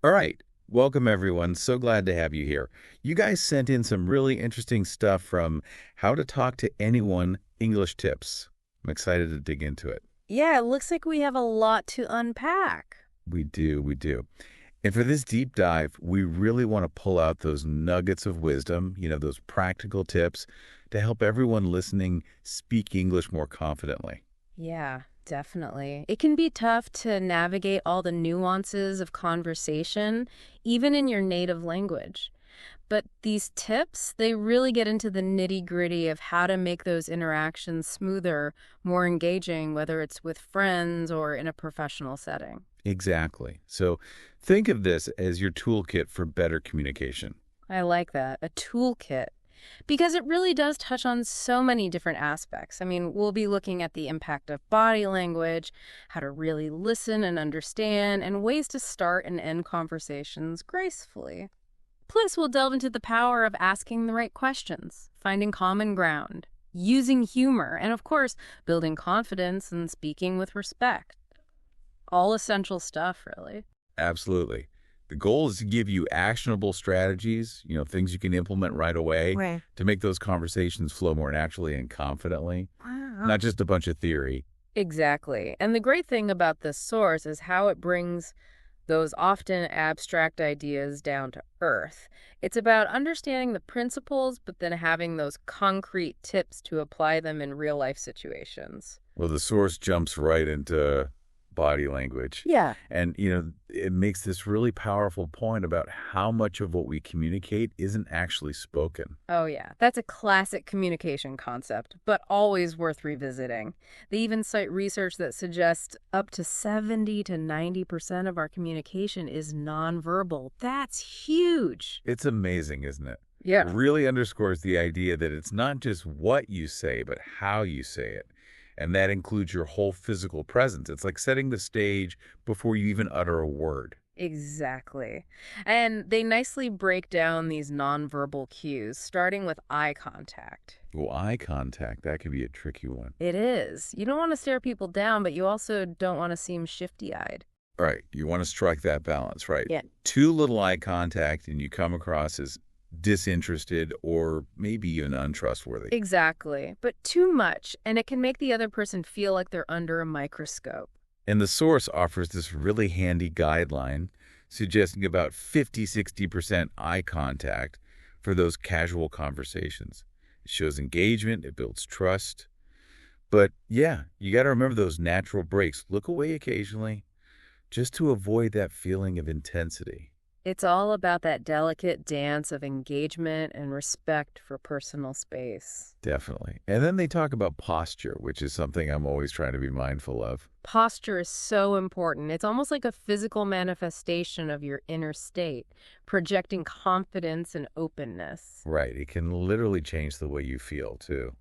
All right. Welcome, everyone. So glad to have you here. You guys sent in some really interesting stuff from How to Talk to Anyone English Tips. I'm excited to dig into it. Yeah, it looks like we have a lot to unpack. We do, we do. And for this deep dive, we really want to pull out those nuggets of wisdom, those practical tips to help everyone listening speak English more confidently. Yeah, definitely. It can be tough to navigate all the nuances of conversation, even in your native language. But these tips, they really get into the nitty-gritty of how to make those interactions smoother, more engaging, whether it's with friends or in a professional setting. Exactly. So think of this as your toolkit for better communication. I like that, a toolkit. Because it really does touch on so many different aspects. I mean, we'll be looking at the impact of body language, how to really listen and understand, and ways to start and end conversations gracefully. Plus, we'll delve into the power of asking the right questions, finding common ground, using humor, and of course, building confidence and speaking with respect. All essential stuff, really. Absolutely. The goal is to give you actionable strategies, things you can implement right away Right. to make those conversations flow more naturally and confidently, Wow. not just a bunch of theory. Exactly. And the great thing about this source is how it brings those often abstract ideas down to earth. It's about understanding the principles, but then having those concrete tips to apply them in real life situations. Well, the source jumps right into body language. Yeah. And, it makes this really powerful point about how much of what we communicate isn't actually spoken. Oh, yeah. That's a classic communication concept, but always worth revisiting. They even cite research that suggests up to 70 to 90% of our communication is nonverbal. That's huge. It's amazing, isn't it? Yeah. It really underscores the idea that it's not just what you say, but how you say it. And that includes your whole physical presence. It's like setting the stage before you even utter a word. Exactly. And they nicely break down these nonverbal cues, starting with eye contact. Well, eye contact, that could be a tricky one. It is. You don't want to stare people down, but you also don't want to seem shifty-eyed. Right. You want to strike that balance, right? Yeah. Too little eye contact and you come across as disinterested or maybe even untrustworthy. Exactly. But too much, and it can make the other person feel like they're under a microscope. And the source offers this really handy guideline suggesting about 50–60% eye contact for those casual conversations. It shows engagement, it builds trust. But yeah, you got to remember those natural breaks. Look away occasionally just to avoid that feeling of intensity. It's all about that delicate dance of engagement and respect for personal space. Definitely. And then they talk about posture, which is something I'm always trying to be mindful of. Posture is so important. It's almost like a physical manifestation of your inner state, projecting confidence and openness. Right. It can literally change the way you feel, too.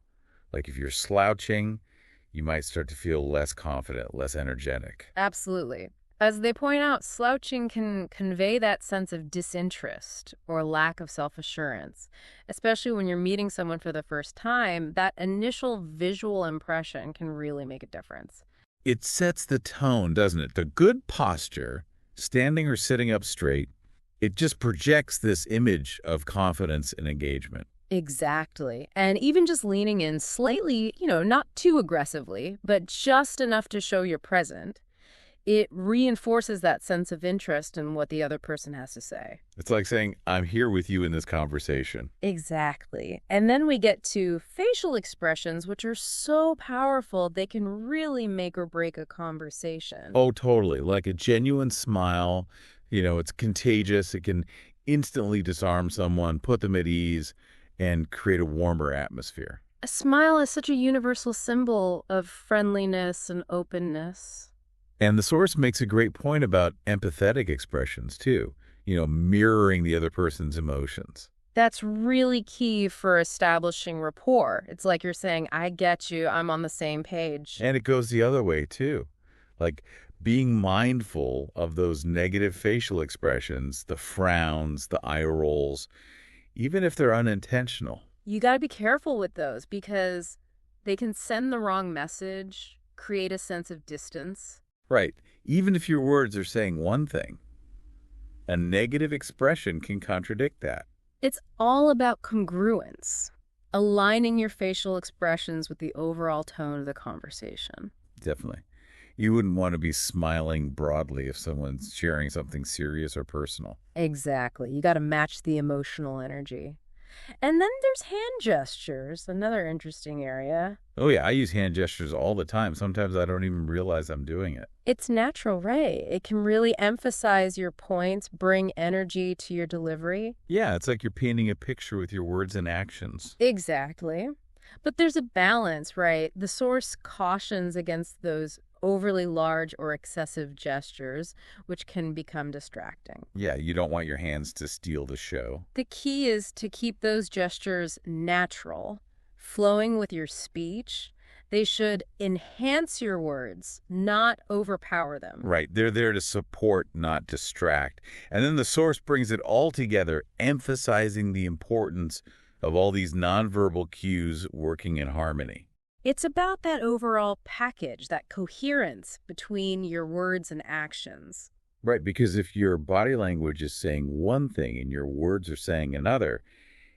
Like if you're slouching, you might start to feel less confident, less energetic. Absolutely. As they point out, slouching can convey that sense of disinterest or lack of self-assurance, especially when you're meeting someone for the first time. That initial visual impression can really make a difference. It sets the tone, doesn't it? The good posture, standing or sitting up straight, it just projects this image of confidence and engagement. Exactly. And even just leaning in slightly, not too aggressively, but just enough to show you're present, it reinforces that sense of interest in what the other person has to say. It's like saying, I'm here with you in this conversation. Exactly. And then we get to facial expressions, which are so powerful, they can really make or break a conversation. Oh, totally. Like a genuine smile, it's contagious. It can instantly disarm someone, put them at ease, and create a warmer atmosphere. A smile is such a universal symbol of friendliness and openness. And the source makes a great point about empathetic expressions, too, mirroring the other person's emotions. That's really key for establishing rapport. It's like you're saying, I get you, I'm on the same page. And it goes the other way, too. Like being mindful of those negative facial expressions, the frowns, the eye rolls, even if they're unintentional. You got to be careful with those because they can send the wrong message, create a sense of distance. Right. Even if your words are saying one thing, a negative expression can contradict that. It's all about congruence, aligning your facial expressions with the overall tone of the conversation. Definitely. You wouldn't want to be smiling broadly if someone's sharing something serious or personal. Exactly. You got to match the emotional energy. And then there's hand gestures, another interesting area. Oh, yeah, I use hand gestures all the time. Sometimes I don't even realize I'm doing it. It's natural, right? It can really emphasize your points, bring energy to your delivery. Yeah, it's like you're painting a picture with your words and actions. Exactly. But there's a balance, right? The source cautions against those overly large or excessive gestures, which can become distracting. Yeah, you don't want your hands to steal the show. The key is to keep those gestures natural, flowing with your speech. They should enhance your words, not overpower them. Right, they're there to support, not distract. And then the source brings it all together, emphasizing the importance of all these nonverbal cues working in harmony. It's about that overall package, that coherence between your words and actions. Right, because if your body language is saying one thing and your words are saying another,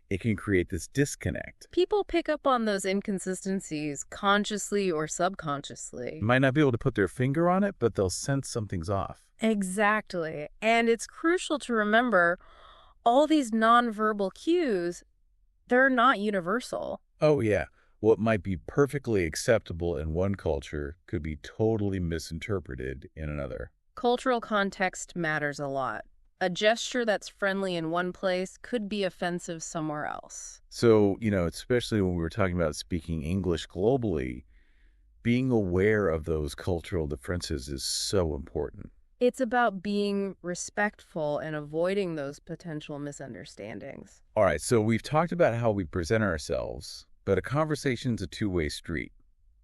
it can create this disconnect. People pick up on those inconsistencies consciously or subconsciously. Might not be able to put their finger on it, but they'll sense something's off. Exactly. And it's crucial to remember all these nonverbal cues, they're not universal. Oh, yeah. What might be perfectly acceptable in one culture could be totally misinterpreted in another. Cultural context matters a lot. A gesture that's friendly in one place could be offensive somewhere else. So, especially when we were talking about speaking English globally, being aware of those cultural differences is so important. It's about being respectful and avoiding those potential misunderstandings. All right, so we've talked about how we present ourselves, but a conversation's a two-way street.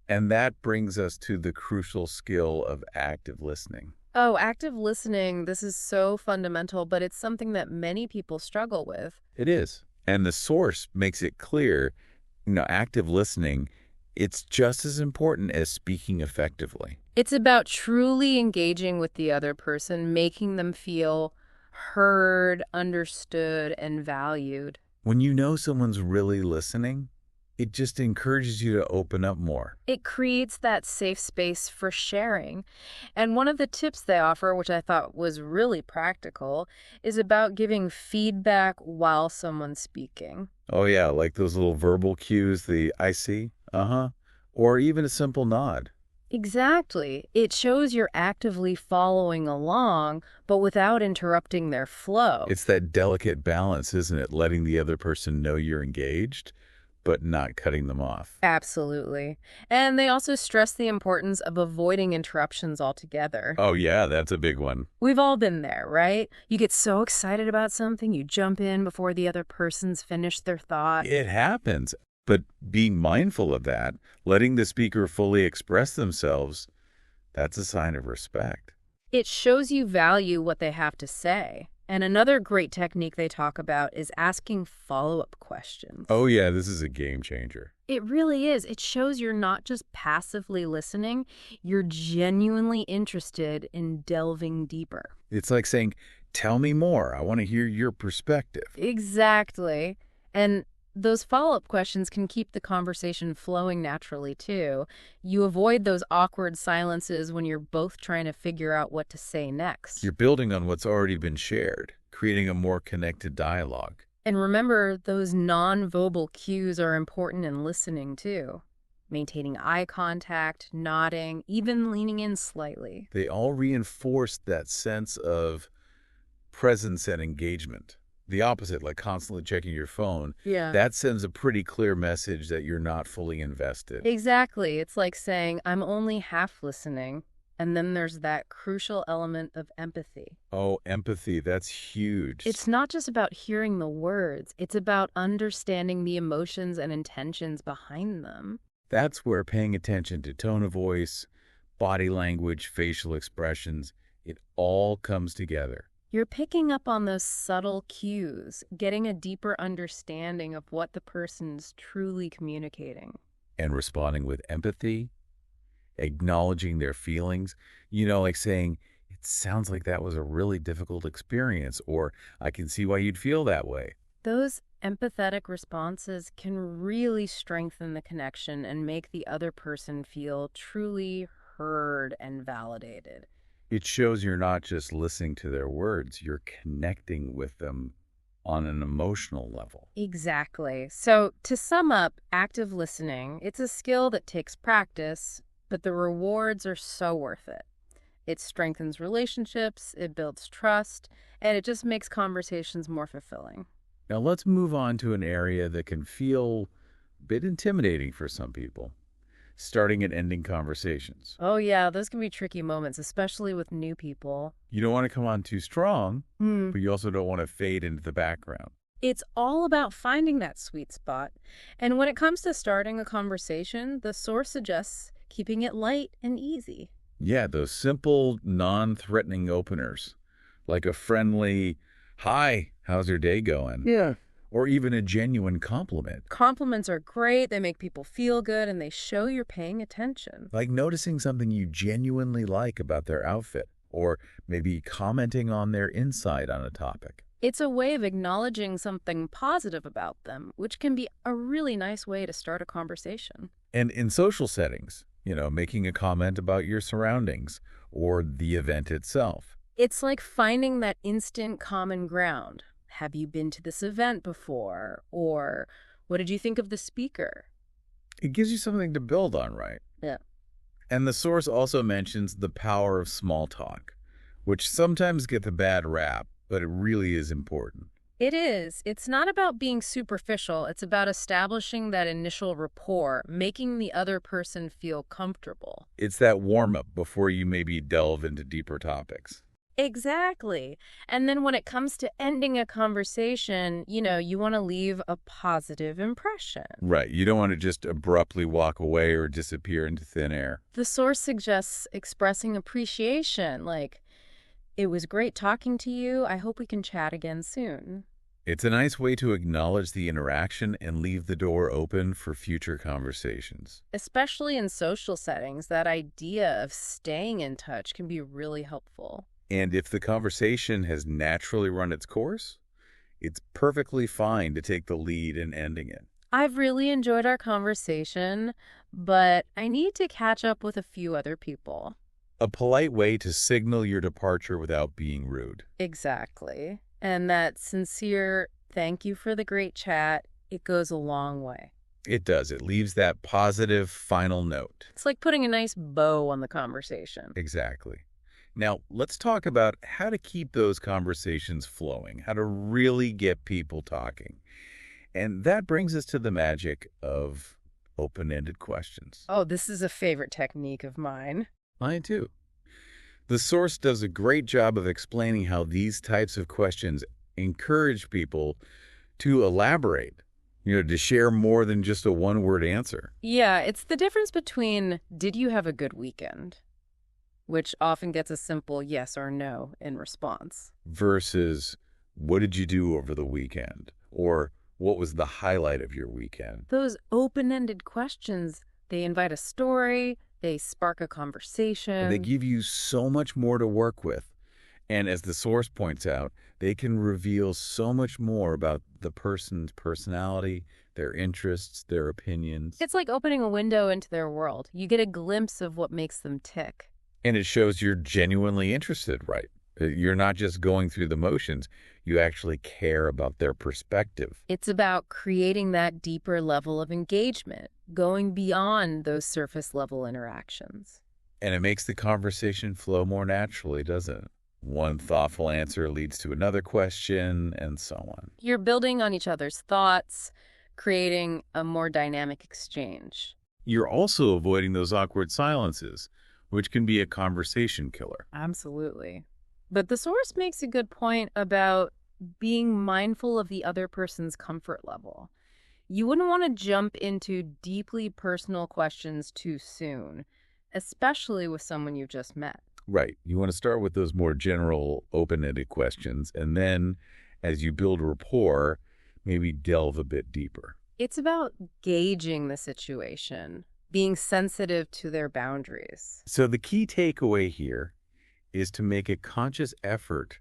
And that brings us to the crucial skill of active listening. Oh, active listening, this is so fundamental, but it's something that many people struggle with. It is. And the source makes it clear, active listening, it's just as important as speaking effectively. It's about truly engaging with the other person, making them feel heard, understood, and valued. When you know someone's really listening, it just encourages you to open up more. It creates that safe space for sharing. And one of the tips they offer, which I thought was really practical, is about giving feedback while someone's speaking. Oh, yeah, like those little verbal cues, the I see, or even a simple nod. Exactly. It shows you're actively following along, but without interrupting their flow. It's that delicate balance, isn't it? Letting the other person know you're engaged, but not cutting them off. Absolutely. And they also stress the importance of avoiding interruptions altogether. Oh, yeah, that's a big one. We've all been there, right? You get so excited about something, you jump in before the other person's finished their thought. It happens. But being mindful of that, letting the speaker fully express themselves, that's a sign of respect. It shows you value what they have to say. And another great technique they talk about is asking follow-up questions. Oh, yeah, this is a game changer. It really is. It shows you're not just passively listening, you're genuinely interested in delving deeper. It's like saying, tell me more. I want to hear your perspective. Exactly. And those follow-up questions can keep the conversation flowing naturally, too. You avoid those awkward silences when you're both trying to figure out what to say next. You're building on what's already been shared, creating a more connected dialogue. And remember, those non-verbal cues are important in listening, too. Maintaining eye contact, nodding, even leaning in slightly. They all reinforce that sense of presence and engagement. The opposite, like constantly checking your phone, that sends a pretty clear message that you're not fully invested. Exactly. It's like saying, I'm only half listening. And then there's that crucial element of empathy. Oh, empathy, that's huge. It's not just about hearing the words. It's about understanding the emotions and intentions behind them. That's where paying attention to tone of voice, body language, facial expressions, it all comes together. You're picking up on those subtle cues, getting a deeper understanding of what the person's truly communicating. And responding with empathy, acknowledging their feelings, like saying, it sounds like that was a really difficult experience, or I can see why you'd feel that way. Those empathetic responses can really strengthen the connection and make the other person feel truly heard and validated. It shows you're not just listening to their words, you're connecting with them on an emotional level. Exactly. So, to sum up, active listening, it's a skill that takes practice, but the rewards are so worth it. It strengthens relationships, it builds trust, and it just makes conversations more fulfilling. Now let's move on to an area that can feel a bit intimidating for some people, starting and ending conversations. Oh, yeah, those can be tricky moments, especially with new people. You don't want to come on too strong, Hmm. but you also don't want to fade into the background. It's all about finding that sweet spot. And when it comes to starting a conversation, the source suggests keeping it light and easy. Yeah, those simple, non-threatening openers, like a friendly, "Hi, how's your day going?" Yeah. Or even a genuine compliment, Compliments are great, they make people feel good, and they show you're paying attention. like noticing something you genuinely like about their outfit, or maybe commenting on their insight on a topic. It's a way of acknowledging something positive about them, which can be a really nice way to start a conversation. And in social settings, making a comment about your surroundings or the event itself. It's like finding that instant common ground. Have you been to this event before? Or what did you think of the speaker? It gives you something to build on, right? Yeah. And the source also mentions the power of small talk, which sometimes gets a bad rap, but it really is important. It is. It's not about being superficial. It's about establishing that initial rapport, making the other person feel comfortable. It's that warm-up before you maybe delve into deeper topics. Exactly. And then when it comes to ending a conversation, you want to leave a positive impression. Right. You don't want to just abruptly walk away or disappear into thin air. The source suggests expressing appreciation, like, "It was great talking to you. I hope we can chat again soon." It's a nice way to acknowledge the interaction and leave the door open for future conversations. Especially in social settings, that idea of staying in touch can be really helpful. And if the conversation has naturally run its course, it's perfectly fine to take the lead in ending it. I've really enjoyed our conversation, but I need to catch up with a few other people. A polite way to signal your departure without being rude. Exactly. And that sincere thank you for the great chat, it goes a long way. It does. It leaves that positive final note. It's like putting a nice bow on the conversation. Exactly. Now, let's talk about how to keep those conversations flowing, how to really get people talking. And that brings us to the magic of open-ended questions. Oh, this is a favorite technique of mine. Mine too. The source does a great job of explaining how these types of questions encourage people to elaborate, to share more than just a one-word answer. Yeah, it's the difference between "did you have a good weekend?" which often gets a simple yes or no in response. Versus, what did you do over the weekend? Or what was the highlight of your weekend? Those open-ended questions, they invite a story, they spark a conversation. They give you so much more to work with. And as the source points out, they can reveal so much more about the person's personality, their interests, their opinions. It's like opening a window into their world. You get a glimpse of what makes them tick. And it shows you're genuinely interested, right? You're not just going through the motions. You actually care about their perspective. It's about creating that deeper level of engagement, going beyond those surface-level interactions. And it makes the conversation flow more naturally, doesn't it? One thoughtful answer leads to another question, and so on. You're building on each other's thoughts, creating a more dynamic exchange. You're also avoiding those awkward silences, which can be a conversation killer. Absolutely. But the source makes a good point about being mindful of the other person's comfort level. You wouldn't want to jump into deeply personal questions too soon, especially with someone you've just met. Right. You want to start with those more general, open-ended questions, and then, as you build rapport, maybe delve a bit deeper. It's about gauging the situation, being sensitive to their boundaries. So the key takeaway here is to make a conscious effort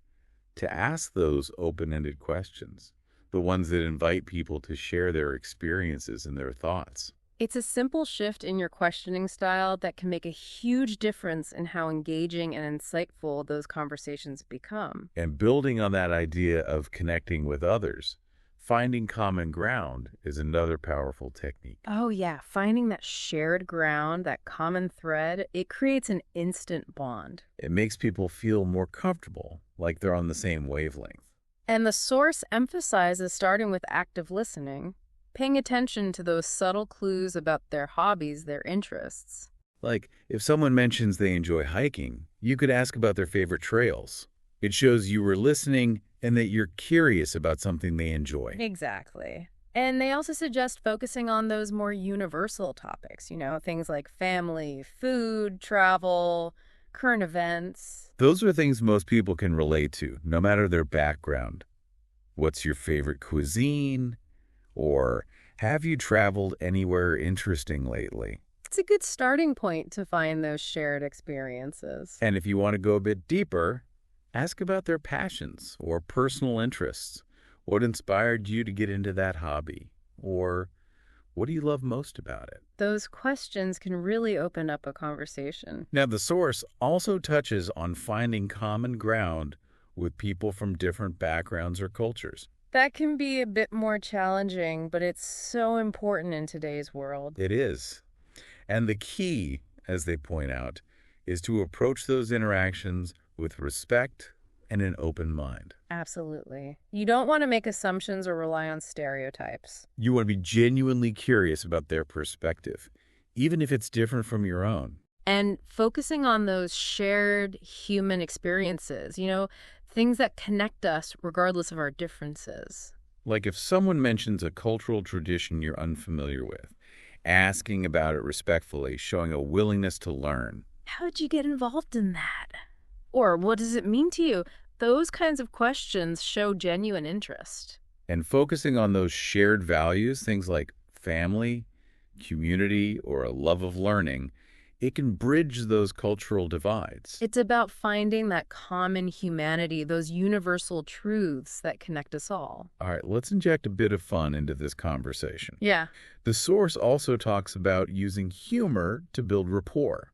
to ask those open-ended questions, the ones that invite people to share their experiences and their thoughts. It's a simple shift in your questioning style that can make a huge difference in how engaging and insightful those conversations become. And building on that idea of connecting with others, finding common ground is another powerful technique. Oh, yeah. Finding that shared ground, that common thread, it creates an instant bond. It makes people feel more comfortable, like they're on the same wavelength. And the source emphasizes starting with active listening, paying attention to those subtle clues about their hobbies, their interests. Like, if someone mentions they enjoy hiking, you could ask about their favorite trails. It shows you were listening and that you're curious about something they enjoy. Exactly. And they also suggest focusing on those more universal topics, things like family, food, travel, current events. Those are things most people can relate to, no matter their background. What's your favorite cuisine? Or have you traveled anywhere interesting lately? It's a good starting point to find those shared experiences. And if you want to go a bit deeper, ask about their passions or personal interests. What inspired you to get into that hobby? Or what do you love most about it? Those questions can really open up a conversation. Now, the source also touches on finding common ground with people from different backgrounds or cultures. That can be a bit more challenging, but it's so important in today's world. It is. And the key, as they point out, is to approach those interactions with respect and an open mind. Absolutely. You don't want to make assumptions or rely on stereotypes. You want to be genuinely curious about their perspective, even if it's different from your own. And focusing on those shared human experiences, things that connect us regardless of our differences. Like if someone mentions a cultural tradition you're unfamiliar with, asking about it respectfully, showing a willingness to learn. How did you get involved in that? Or what does it mean to you? Those kinds of questions show genuine interest. And focusing on those shared values, things like family, community, or a love of learning, it can bridge those cultural divides. It's about finding that common humanity, those universal truths that connect us all. All right, let's inject a bit of fun into this conversation. Yeah. The source also talks about using humor to build rapport.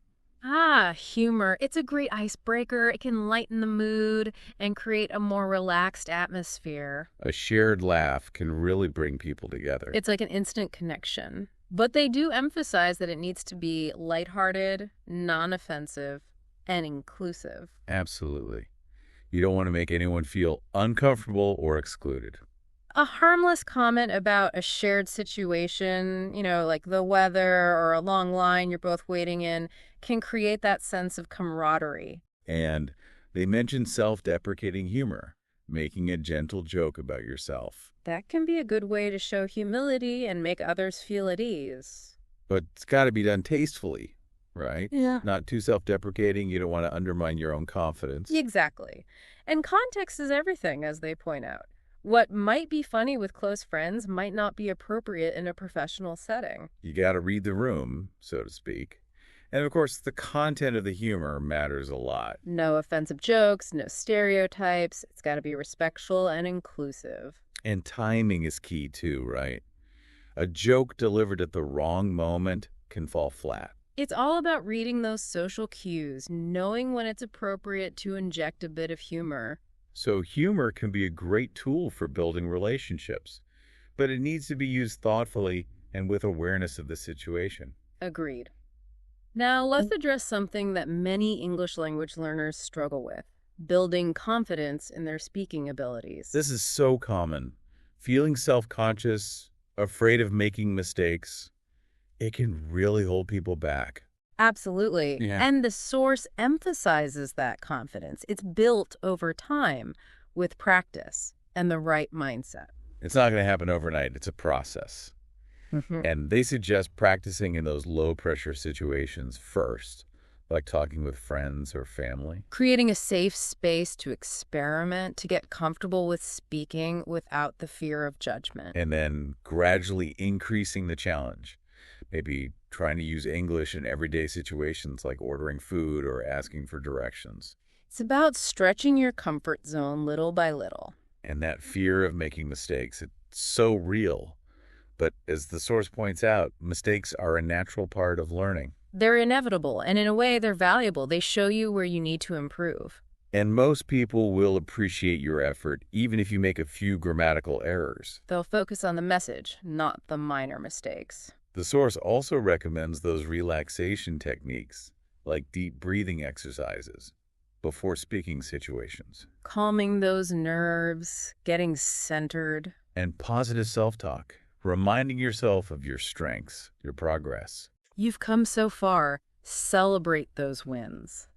Humor. It's a great icebreaker. It can lighten the mood and create a more relaxed atmosphere. A shared laugh can really bring people together. It's like an instant connection. But they do emphasize that it needs to be lighthearted, non-offensive, and inclusive. Absolutely. You don't want to make anyone feel uncomfortable or excluded. A harmless comment about a shared situation, like the weather or a long line you're both waiting in, can create that sense of camaraderie. And they mention self-deprecating humor, making a gentle joke about yourself. That can be a good way to show humility and make others feel at ease. But it's got to be done tastefully, right? Yeah. Not too self-deprecating. You don't want to undermine your own confidence. Exactly. And context is everything, as they point out. What might be funny with close friends might not be appropriate in a professional setting. You got to read the room, so to speak. And of course, the content of the humor matters a lot. No offensive jokes, no stereotypes. It's got to be respectful and inclusive. And timing is key too, right? A joke delivered at the wrong moment can fall flat. It's all about reading those social cues, knowing when it's appropriate to inject a bit of humor. So humor can be a great tool for building relationships, but it needs to be used thoughtfully and with awareness of the situation. Agreed. Now, let's address something that many English language learners struggle with: building confidence in their speaking abilities. This is so common. Feeling self-conscious, afraid of making mistakes, it can really hold people back. Absolutely. Yeah. And the source emphasizes that confidence. It's built over time with practice and the right mindset. It's not going to happen overnight. It's a process. And they suggest practicing in those low-pressure situations first, like talking with friends or family. Creating a safe space to experiment, to get comfortable with speaking without the fear of judgment. And then gradually increasing the challenge. Maybe trying to use English in everyday situations like ordering food or asking for directions. It's about stretching your comfort zone little by little. And that fear of making mistakes, it's so real. But as the source points out, mistakes are a natural part of learning. They're inevitable, and in a way, they're valuable. They show you where you need to improve. And most people will appreciate your effort, even if you make a few grammatical errors. They'll focus on the message, not the minor mistakes. The source also recommends those relaxation techniques, like deep breathing exercises, before speaking situations. Calming those nerves, getting centered. And positive self-talk, reminding yourself of your strengths, your progress. You've come so far. Celebrate those wins.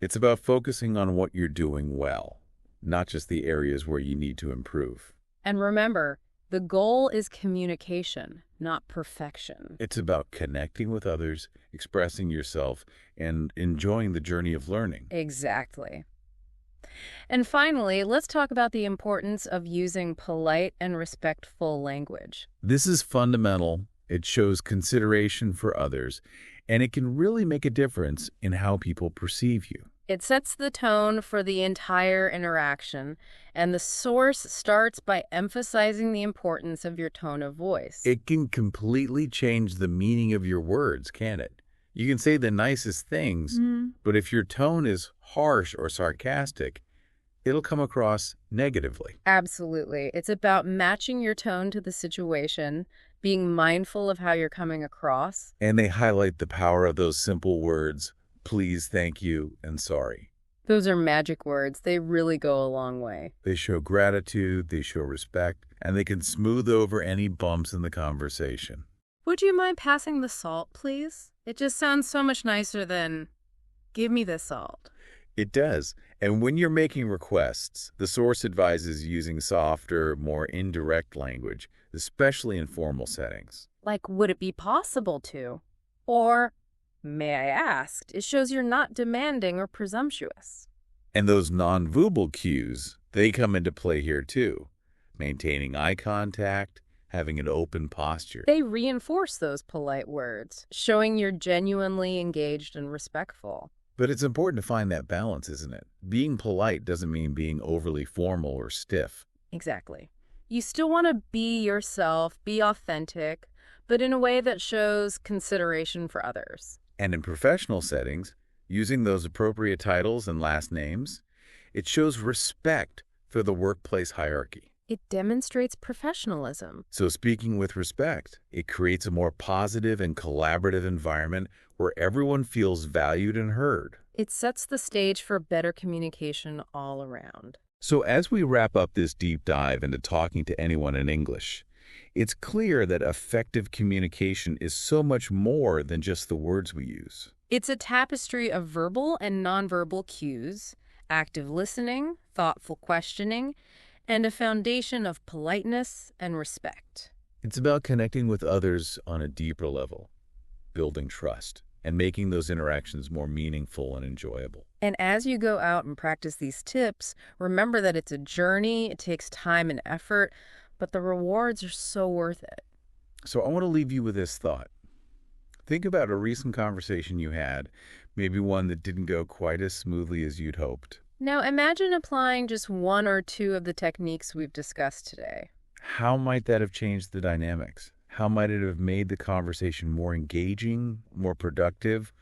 It's about focusing on what you're doing well, not just the areas where you need to improve. And remember, the goal is communication, not perfection. It's about connecting with others, expressing yourself, and enjoying the journey of learning. Exactly. And finally, let's talk about the importance of using polite and respectful language. This is fundamental. It shows consideration for others, and it can really make a difference in how people perceive you. It sets the tone for the entire interaction, and the source starts by emphasizing the importance of your tone of voice. It can completely change the meaning of your words, can't it? You can say the nicest things, but if your tone is harsh or sarcastic, it'll come across negatively. Absolutely. It's about matching your tone to the situation, being mindful of how you're coming across. And they highlight the power of those simple words, please, thank you, and sorry. Those are magic words. They really go a long way. They show gratitude, they show respect, and they can smooth over any bumps in the conversation. Would you mind passing the salt, please? It just sounds so much nicer than, give me the salt. It does. And when you're making requests, the source advises using softer, more indirect language, especially in formal settings. Like, would it be possible to? Or, may I ask? It shows you're not demanding or presumptuous. And those nonverbal cues, they come into play here too. Maintaining eye contact, having an open posture. They reinforce those polite words, showing you're genuinely engaged and respectful. But it's important to find that balance, isn't it? Being polite doesn't mean being overly formal or stiff. Exactly. You still want to be yourself, be authentic, but in a way that shows consideration for others. And in professional settings, using those appropriate titles and last names, it shows respect for the workplace hierarchy. It demonstrates professionalism. So speaking with respect, it creates a more positive and collaborative environment where everyone feels valued and heard. It sets the stage for better communication all around. So as we wrap up this deep dive into talking to anyone in English, it's clear that effective communication is so much more than just the words we use. It's a tapestry of verbal and nonverbal cues, active listening, thoughtful questioning, and a foundation of politeness and respect. It's about connecting with others on a deeper level, building trust, and making those interactions more meaningful and enjoyable. And as you go out and practice these tips, remember that it's a journey, it takes time and effort, but the rewards are so worth it. So I want to leave you with this thought. Think about a recent conversation you had, maybe one that didn't go quite as smoothly as you'd hoped. Now imagine applying just one or two of the techniques we've discussed today. How might that have changed the dynamics? How might it have made the conversation more engaging, more productive,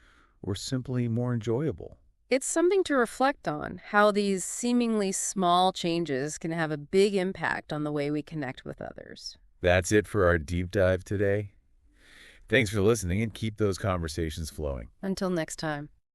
or simply more enjoyable? It's something to reflect on, how these seemingly small changes can have a big impact on the way we connect with others. That's it for our deep dive today. Thanks for listening and keep those conversations flowing. Until next time.